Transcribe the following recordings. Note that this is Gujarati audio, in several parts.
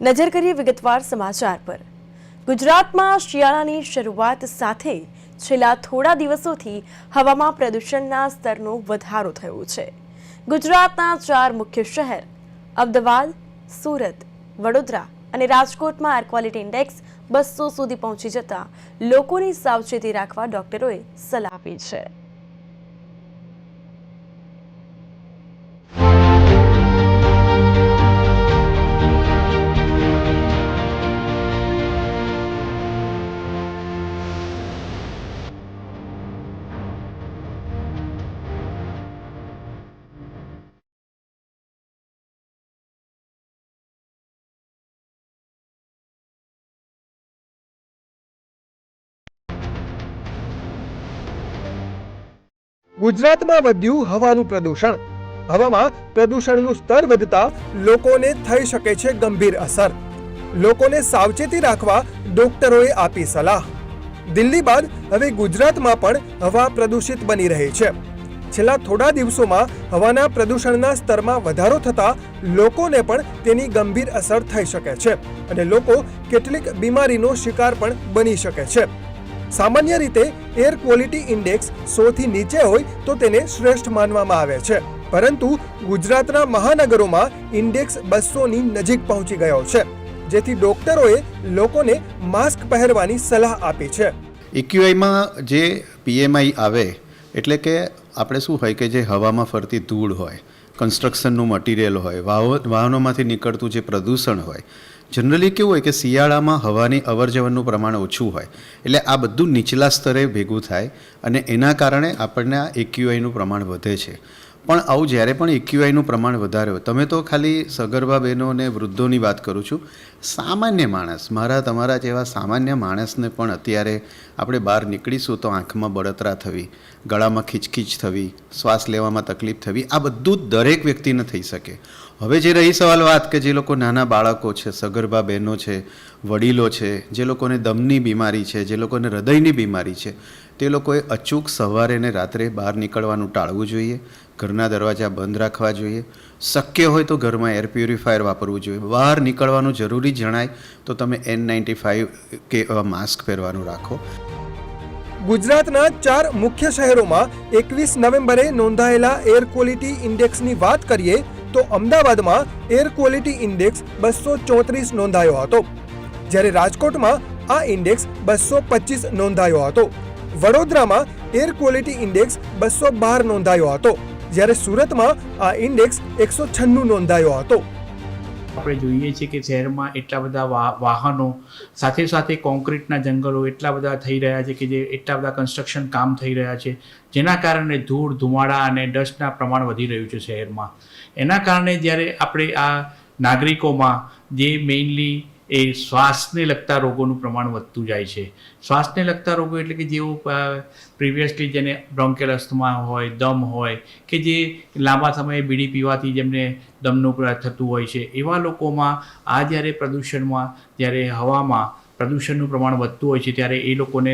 નજર કરીએ વિગતવાર સમાચાર પર। ગુજરાતમાં શિયાળાની શરૂઆત સાથે છેલ્લા થોડા દિવસોથી હવામાં પ્રદૂષણના સ્તરનો વધારો થયો છે। ગુજરાતના 4 મુખ્ય શહેર અમદાવાદ, સુરત, વડોદરા અને રાજકોટમાં એર ક્વોલિટી ઇન્ડેક્સ 200 સુધી પહોંચી જતા લોકોની સાવચેતી રાખવા ડોક્ટરોએ સલાહ આપી છે। ગુજરાતમાં વધ્યું હવાનું પ્રદૂષણ। હવામાં પ્રદૂષણનું સ્તર વધતા લોકોને થઈ શકે છે ગંભીર અસર। લોકોને સાવચેતી રાખવા ડોક્ટરોએ આપી સલાહ। દિલ્હી બાદ હવે ગુજરાતમાં પણ હવા પ્રદૂષિત બની રહી છે। છેલ્લા થોડા દિવસોમાં હવાના પ્રદૂષણના સ્તરમાં વધારો થતા લોકોને પણ તેની ગંભીર અસર થઈ શકે છે અને લોકો કેટલીક બીમારીનો શિકાર પણ બની શકે છે। સામાન્ય રીતે એર ક્વોલિટી ઇન્ડેક્સ 100 થી નીચે હોય તો તેને શ્રેષ્ઠ માનવામાં આવે છે, પરંતુ ગુજરાતના મહાનગરોમાં ઇન્ડેક્સ 200 ની નજીક પહોંચી ગયો છે, જેથી ડોક્ટરોએ લોકોને માસ્ક પહેરવાની સલાહ આપી છે। એક્યુઆઈમાં જે પીએમઆઈ આવે એટલે કે આપણે શું હોય કે જે હવામાં ફરતી ધૂળ હોય, કન્સ્ટ્રક્શનનું મટીરિયલ હોય, વાહનોમાંથી નીકળતું જે પ્રદૂષણ હોય, જનરલી કેવું હોય કે શિયાળામાં હવાની અવરજવરનું પ્રમાણ ઓછું હોય, એટલે આ બધું નીચલા સ્તરે ભેગું થાય અને એના કારણે આપણને આ એક્યુઆઈનું પ્રમાણ વધે છે। પણ આવું જ્યારે પણ એક્યુઆઈનું પ્રમાણ વધારે હોય, તમે તો ખાલી સગર્ભા બહેનો અને વૃદ્ધોની વાત કરું છું, સામાન્ય માણસ, મારા તમારા જેવા સામાન્ય માણસને પણ અત્યારે આપણે બહાર નીકળીશું તો આંખમાં બળતરા થવી, ગળામાં ખીચખીચ થવી, શ્વાસ લેવામાં તકલીફ થવી, આ બધું દરેક વ્યક્તિને થઈ શકે। હવે જે રહી સવાલ વાત કે જે લોકો નાના બાળકો છે, સગર્ભા બહેનો છે, વડીલો છે, જે લોકોને દમની બીમારી છે, જે લોકોને હૃદયની બીમારી છે, તે લોકોએ અચૂક સવારે ને રાત્રે બહાર નીકળવાનું ટાળવું જોઈએ, ઘરના દરવાજા બંધ રાખવા જોઈએ, શક્ય હોય તો ઘરમાં એર પ્યુરિફાયર વાપરવું જોઈએ, બહાર નીકળવાનું જરૂરી જણાય તો તમે N95 કે માસ્ક પહેરવાનું રાખો। ગુજરાતના 4 મુખ્ય શહેરોમાં 21 નવેમ્બરે નોંધાયેલા એર ક્વોલિટી ઇન્ડેક્સની વાત કરીએ તો અમદાવાદમાં એર ક્વોલિટી ઇન્ડેક્સ 234 નોંધાયો હતો, જ્યારે રાજકોટમાં આ ઇન્ડેક્સ 225 નોંધાયો હતો। વડોદરામાં એર ક્વોલિટી ઇન્ડેક્સ 212 નોંધાયો હતો, જ્યારે સુરતમાં આ ઇન્ડેક્સ 196 નોંધાયો હતો। આપણે જોઈએ છીએ કે શહેરમાં એટલા બધા વાહનો સાથે સાથે કોન્ક્રીટના જંગલો એટલા બધા થઈ રહ્યા છે કે જે એટલા બધા કન્સ્ટ્રક્શન કામ થઈ રહ્યા છે, જેના કારણે ધૂળ, ધુમાડા અને ડસ્ટના પ્રમાણ વધી રહ્યું છે શહેરમાં। એના કારણે જ્યારે આપણે આ નાગરિકોમાં જે મેઇનલી એ શ્વાસને લગતા રોગોનું પ્રમાણ વધતું જાય છે। શ્વાસને લગતા રોગો એટલે કે જેઓ પ્રિવિયસલી જેને બ્રોન્કિયલ અસ્થમા હોય, દમ હોય, કે જે લાંબા સમયે બીડી પીવાથી જેમને દમનું થતું હોય છે, એવા લોકોમાં આ જ્યારે પ્રદૂષણમાં, જ્યારે હવામાં પ્રદૂષણનું પ્રમાણ વધતું હોય છે, ત્યારે એ લોકોને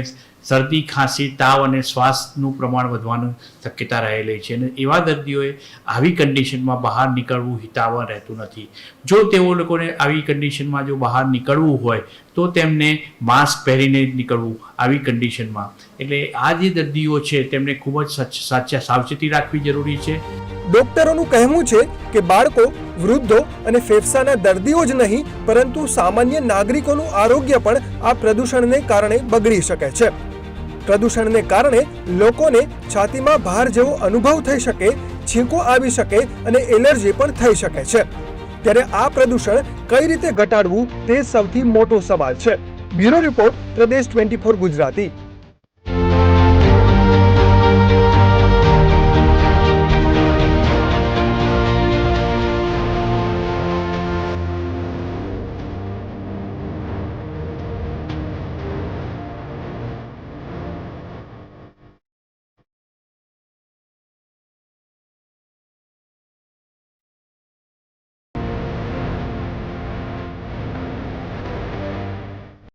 શરદી, ખાંસી, તાવ અને શ્વાસનું પ્રમાણ વધવાની શક્યતા રહેલી છે અને એવા દર્દીઓએ આવી કન્ડિશનમાં બહાર નીકળવું હિતાવહ રહેતું નથી। જો તેઓ લોકોને આવી કન્ડિશનમાં જો બહાર નીકળવું હોય તો તેમને માસ્ક પહેરીને નીકળવું આવી કન્ડિશનમાં। એટલે આ જે દર્દીઓ છે તેમને ખૂબ જ સાવચેતી રાખવી જરૂરી છે। ડોક્ટરોનું કહેવું છે કે બાળકો, વૃદ્ધો અને ફેફસાના દર્દીઓ જ નહીં, પરંતુ સામાન્ય નાગરિકોનું આરોગ્ય પણ આ પ્રદૂષણને કારણે બગડી શકે છે। પ્રદૂષણને કારણે લોકોને છાતીમાં ભાર જેવો અનુભવ થઈ શકે, છીંકો આવી શકે અને એલર્જી પણ થઈ શકે છે। ત્યારે આ પ્રદૂષણ કઈ રીતે ઘટાડવું તે સૌથી મોટો સવાલ છે। બ્યુરો રિપોર્ટ, પ્રદેશ 24 ગુજરાતી।